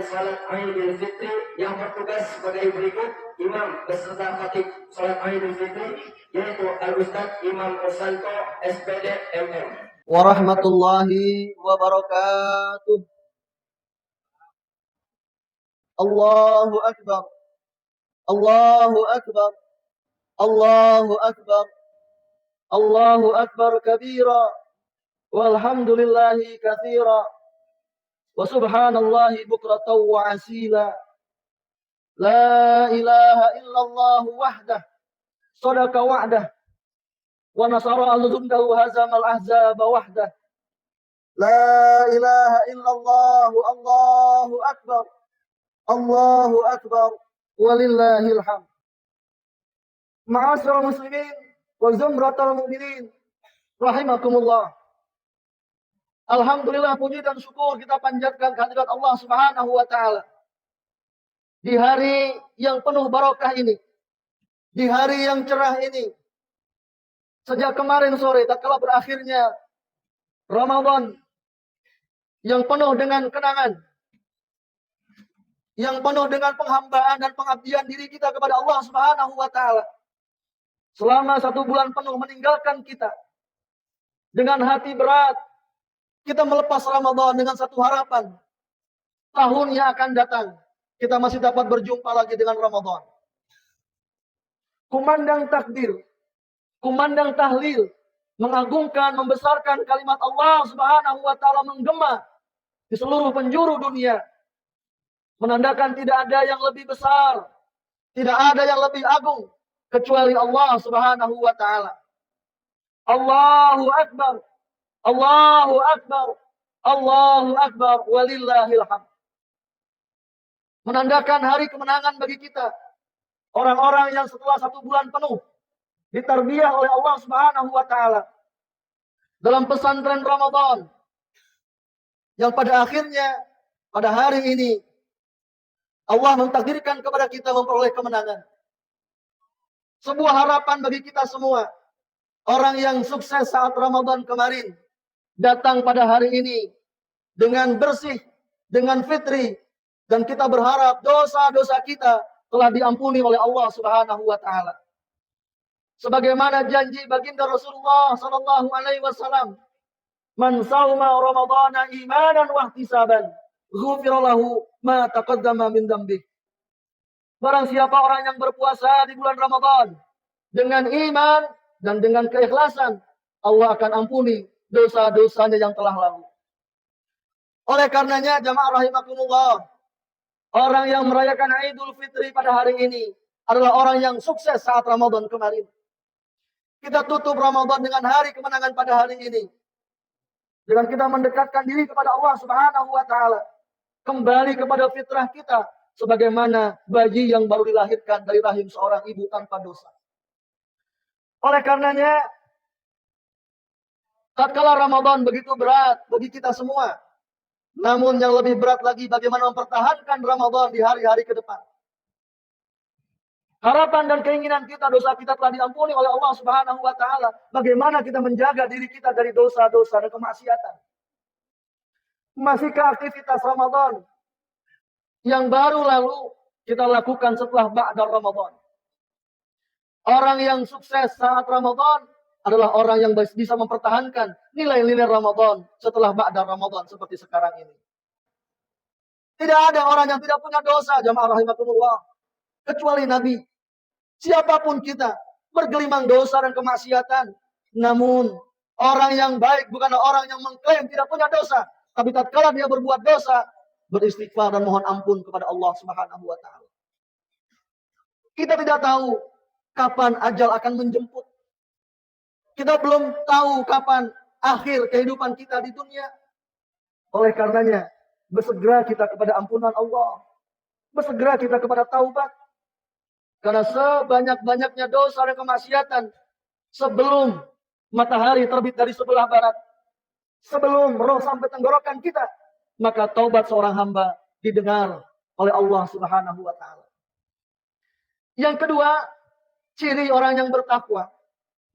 salat Idul Fitri yang bertugas sebagai berikut: imam beserta khatib salat Idul Fitri yaitu Al-Ustaz Imam Ursanto SPD MM. Warahmatullahi wabarakatuh. Allahu Akbar. Allahu Akbar. Allahu Akbar. Allahu Akbar kabira. Walhamdulillahi katsira. Wa subhanallahi bukratan wa asila. La ilaha illallah wahdah. Sadaqa wa'dah. Wa nasara al-jundahu hazamal ahzaba wahdah. La ilaha illallah. Allahu Akbar. Allahu Akbar. Walillahil hamd. Ma'asyiral muslimin wa zumratal mu'minin rahimakumullah. Alhamdulillah, puji dan syukur kita panjatkan kehadirat Allah Subhanahu wa taala. Di hari yang penuh barokah ini, di hari yang cerah ini, sejak kemarin sore tatkala berakhirnya Ramadan yang penuh dengan kenangan, yang penuh dengan penghambaan dan pengabdian diri kita kepada Allah Subhanahu wa taala. Selama 1 bulan penuh meninggalkan kita dengan hati berat, kita melepas Ramadan dengan satu harapan. Tahun yang akan datang, kita masih dapat berjumpa lagi dengan Ramadan. Kumandang takbir, kumandang tahlil, mengagungkan, membesarkan kalimat Allah Subhanahu wa taala menggema di seluruh penjuru dunia. Menandakan tidak ada yang lebih besar, tidak ada yang lebih agung kecuali Allah Subhanahu wa taala. Allahu Akbar. Allahu Akbar. Allahu Akbar. Walillahil hamd. Menandakan hari kemenangan bagi kita. Orang-orang yang setelah 1 bulan penuh ditarbiyah oleh Allah Subhanahu wa taala dalam pesantren Ramadan, yang pada akhirnya pada hari ini Allah mentakdirkan kepada kita memperoleh kemenangan. Sebuah harapan bagi kita semua. Orang yang sukses saat Ramadan kemarin datang pada hari ini dengan bersih, dengan fitri, dan kita berharap dosa-dosa kita telah diampuni oleh Allah Subhanahu wa taala. Sebagaimana janji baginda Rasulullah sallallahu alaihi wasallam, "Man shauma Ramadhana imanan wa ihtisaban, ghufira lahu ma taqaddama min dzambi." Barang siapa orang yang berpuasa di bulan Ramadan dengan iman dan dengan keikhlasan, Allah akan ampuni dosa-dosanya yang telah lalu. Oleh karenanya, jamaah rahimakumullah, orang yang merayakan Idul Fitri pada hari ini adalah orang yang sukses saat Ramadan kemarin. Kita tutup Ramadan dengan hari kemenangan pada hari ini, dengan kita mendekatkan diri kepada Allah Subhanahu wa taala, kembali kepada fitrah kita sebagaimana bayi yang baru dilahirkan dari rahim seorang ibu tanpa dosa. Oleh karenanya, tatkala Ramadan begitu berat bagi kita semua, namun yang lebih berat lagi bagaimana mempertahankan Ramadan di hari-hari ke depan. Harapan dan keinginan kita, dosa kita telah diampuni oleh Allah Subhanahu wa taala. Bagaimana kita menjaga diri kita dari dosa-dosa dan kemaksiatan? Masihkah aktivitas Ramadan yang baru lalu kita lakukan setelah ba'da Ramadan? Orang yang sukses saat Ramadan adalah orang yang bisa mempertahankan nilai-nilai Ramadan setelah ba'da Ramadan seperti sekarang ini. Tidak ada orang yang tidak punya dosa, jamaah rahimakumullah, kecuali Nabi. Siapapun kita bergelimang dosa dan kemaksiatan, namun orang yang baik bukanlah orang yang mengklaim tidak punya dosa, tapi tatkala dia berbuat dosa, beristighfar dan mohon ampun kepada Allah Subhanahu wa taala. Kita tidak tahu kapan ajal akan menjemput. Kita belum tahu kapan akhir kehidupan kita di dunia. Oleh karenanya, bersegera kita kepada ampunan Allah. Bersegera kita kepada taubat. Karena sebanyak-banyaknya dosa dan kemaksiatan sebelum matahari terbit dari sebelah barat, sebelum roh sampai tenggorokan kita, maka taubat seorang hamba didengar oleh Allah Subhanahu wa taala. Yang kedua, ciri orang yang bertakwa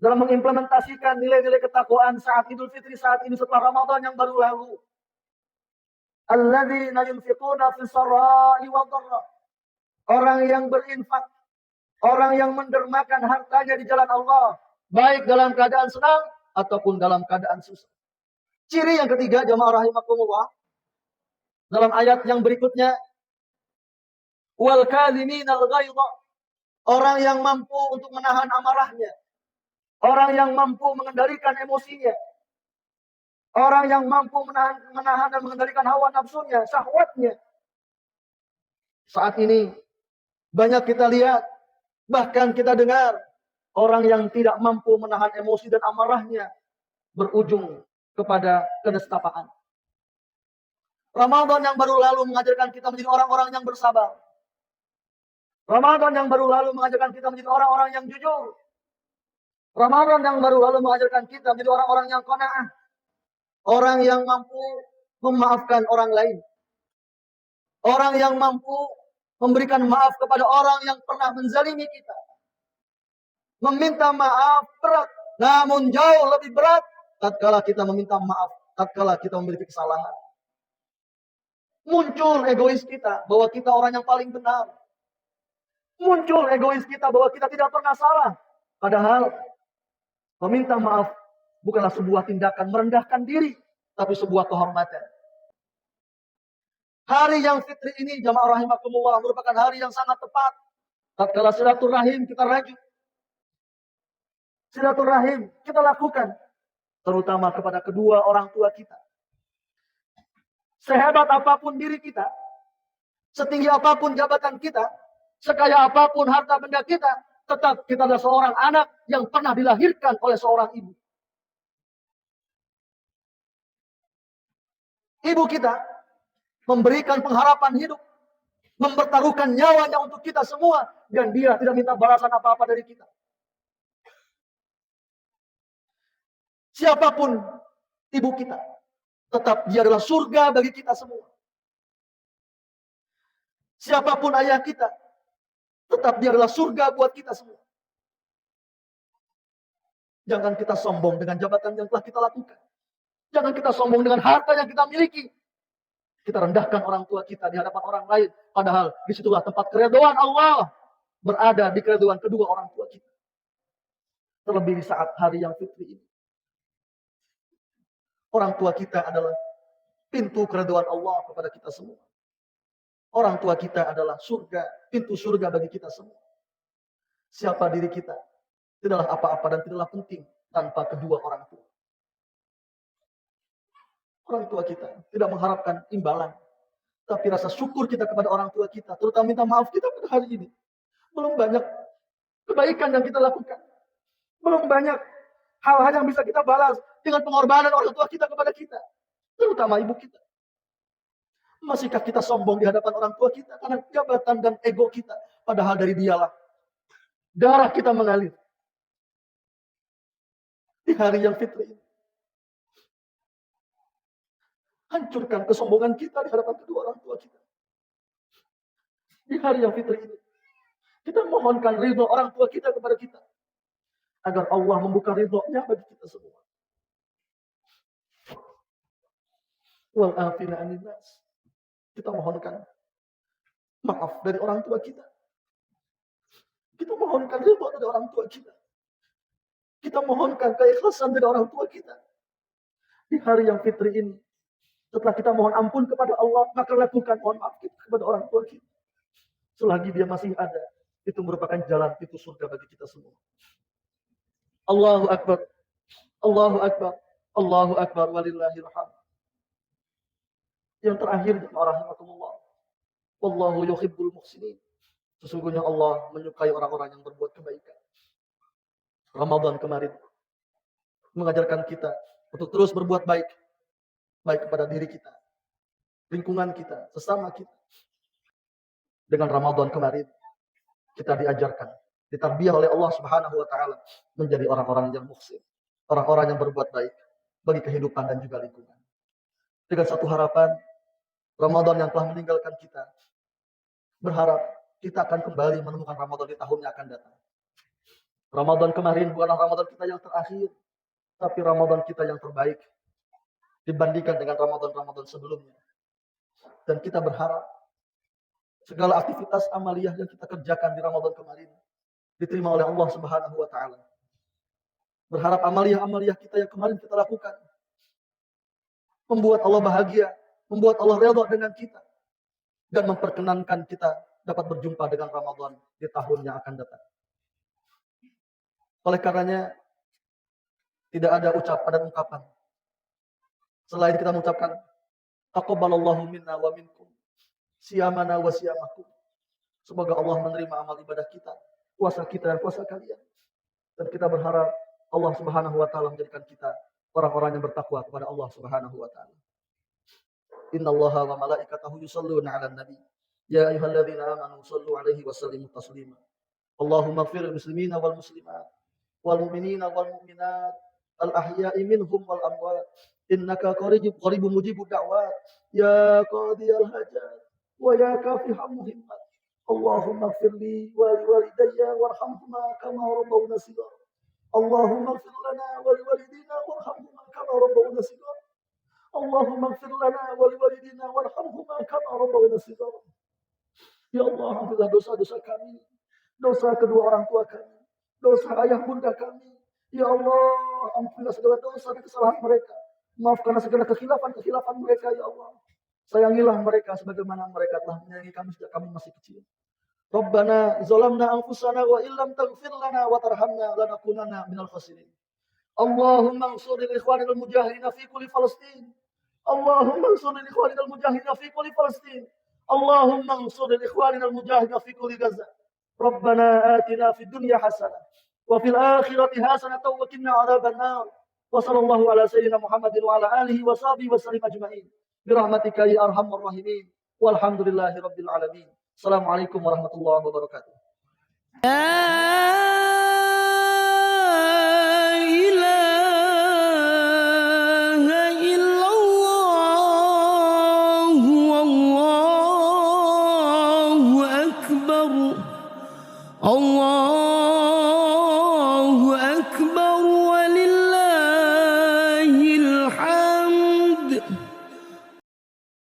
dalam mengimplementasikan nilai-nilai ketakwaan saat Idul Fitri saat ini setelah Ramadan yang baru lalu. Alladzina yunfiquna fis sarai wad dharra. Orang yang berinfak, orang yang mendermakan hartanya di jalan Allah, baik dalam keadaan senang ataupun dalam keadaan susah. Ciri yang ketiga, jamaah rahimakumullah, dalam ayat yang berikutnya, wal kadhiminal ghaidha, orang yang mampu untuk menahan amarahnya, orang yang mampu mengendalikan emosinya, orang yang mampu menahan dan mengendalikan hawa nafsunya, syahwatnya. Saat ini banyak kita lihat, bahkan kita dengar, orang yang tidak mampu menahan emosi dan amarahnya berujung kepada kenestapaan. Ramadan yang baru lalu mengajarkan kita menjadi orang-orang yang bersabar. Ramadan yang baru lalu mengajarkan kita menjadi orang-orang yang jujur. Ramadan yang baru lalu mengajarkan kita menjadi orang-orang yang qanaah. Orang yang mampu memaafkan orang lain. Orang yang mampu memberikan maaf kepada orang yang pernah menzalimi kita. Meminta maaf berat, namun jauh lebih berat tatkala kita meminta maaf, tatkala kita memiliki kesalahan. Muncul egois kita bahwa kita orang yang paling benar. Muncul egois kita bahwa kita tidak pernah salah. Padahal meminta maaf bukanlah sebuah tindakan merendahkan diri, tapi sebuah kehormatan. Hari yang fitri ini, jamaah rahimakumullah, merupakan hari yang sangat tepat. Tatkala silaturahim kita rajut. Silaturahim kita lakukan, terutama kepada kedua orang tua kita. Sehebat apapun diri kita, setinggi apapun jabatan kita, sekaya apapun harta benda kita, tetap kita adalah seorang anak yang pernah dilahirkan oleh seorang ibu. Ibu kita memberikan pengharapan hidup, mempertaruhkan nyawanya untuk kita semua, dan dia tidak minta balasan apa-apa dari kita. Siapapun ibu kita, tetap dia adalah surga bagi kita semua. Siapapun ayah kita, tetap dia adalah surga buat kita semua. Jangan kita sombong dengan jabatan yang telah kita lakukan. Jangan kita sombong dengan harta yang kita miliki. Kita rendahkan orang tua kita di hadapan orang lain. Padahal disitulah tempat keridhaan Allah berada, di keridhaan kedua orang tua kita. Terlebih di saat hari yang fitri ini. Orang tua kita adalah pintu keridhaan Allah kepada kita semua. Orang tua kita adalah surga, pintu surga bagi kita semua. Siapa diri kita tidaklah apa-apa dan tidaklah penting tanpa kedua orang tua. Orang tua kita tidak mengharapkan imbalan, tapi rasa syukur kita kepada orang tua kita, terutama minta maaf kita pada hari ini. Belum banyak kebaikan yang kita lakukan. Belum banyak hal-hal yang bisa kita balas dengan pengorbanan orang tua kita kepada kita, terutama ibu kita. Masihkah kita sombong di hadapan orang tua kita karena jabatan dan ego kita, padahal dari dialah darah kita mengalir di hari yang fitri ini. Hancurkan kesombongan kita di hadapan kedua orang tua kita. Di hari yang fitri ini, kita mohonkan ridho orang tua kita kepada kita, agar Allah membuka ridhonya bagi kita semua. Wal afina anin nas. Kita mohonkan maaf dari orang tua kita. Kita mohonkan ridho dari orang tua kita. Kita mohonkan keikhlasan dari orang tua kita. Di hari yang fitri ini, setelah kita mohon ampun kepada Allah, maka lakukan mohon maaf kita kepada orang tua kita. Selagi dia masih ada, itu merupakan jalan pintu surga bagi kita semua. Allahu Akbar. Allahu Akbar. Allahu Akbar walillahil hamd. Yang terakhir, rahimakumullah, wallahu yuhibbul muhsinin. Sesungguhnya Allah menyukai orang-orang yang berbuat kebaikan. Ramadan kemarin mengajarkan kita untuk terus berbuat baik, baik kepada diri kita, lingkungan kita, sesama kita. Dengan Ramadan kemarin kita diajarkan, ditarbiyah oleh Allah Subhanahu wa taala menjadi orang-orang yang muhsin, orang-orang yang berbuat baik bagi kehidupan dan juga lingkungan. Dengan satu harapan, Ramadan yang telah meninggalkan kita, berharap kita akan kembali menemukan Ramadan di tahun yang akan datang. Ramadan kemarin bukanlah Ramadan kita yang terakhir, tapi Ramadan kita yang terbaik dibandingkan dengan Ramadan-Ramadan sebelumnya. Dan kita berharap segala aktivitas amaliyah yang kita kerjakan di Ramadan kemarin diterima oleh Allah Subhanahu wa taala. Berharap amaliyah-amaliyah kita yang kemarin kita lakukan membuat Allah bahagia, membuat Allah redha dengan kita, dan memperkenankan kita dapat berjumpa dengan Ramadan di tahun yang akan datang. Oleh karenanya, tidak ada ucapan dan ungkapan selain kita mengucapkan taqabbalallahu minna wa minkum siyamana wa siyamakum. Semoga Allah menerima amal ibadah kita, puasa kita dan puasa kalian. Dan kita berharap Allah Subhanahu wa taala menjadikan kita orang-orang yang bertakwa kepada Allah Subhanahu wa taala. Innallaha wa malaikatahu yusholluna 'alan nabi. Ya ayyuhalladzina amanu shallu 'alaihi wa sallimu taslima. Allahumma ighfir lil muslimina wal muslimat wal mu'minina wal mu'minat al ahya'i minhum wal amwat. Innaka qaribun mujibud da'wat. Ya qadiyal hajat wa ya kafihal muhimmat. Allahumma ighfir li wa liwalidayya warhamhuma kama rabbawna shighara. Allahumma ighfir lana wa liwalidina warhamhuma kama rabbawna shighara. Allahumma ighfir lana wa liwalidina warhamhuma kama rabbawna shighara. Ya Allah, ampunilah dosa-dosa kami, dosa kedua orang tua kami, dosa ayah bunda kami. Ya Allah, ampunilah segala dosa dan kesalahan mereka. Maafkanlah segala kekhilafan mereka, ya Allah. Sayangilah mereka sebagaimana mereka telah menyayangi kami sejak kami masih kecil. Rabbana zalamna anfusana wa illam taghfir lana wa tarhamna lanakunanna minal khasirin. Allahumma ansur lil ikhwanil mujahidin fi kulli Palestin. Allahumma ansur lil ikhwanil mujahidin fi kulli Palestin. Allahumma ansur lil ikhwanil mujahidin fi kulli Gaza. Rabbana atina fid dunya hasanah wa fil akhirati hasanah wa qina adzaban nar. Wa sallallahu ala sayyidina Muhammadin wa ala alihi wa sahbihi wa sallim ajma'in. Birahmatika ya arhamar rahimin. Walhamdulillahi rabbil alamin. Assalamualaikum warahmatullahi wabarakatuh. Allah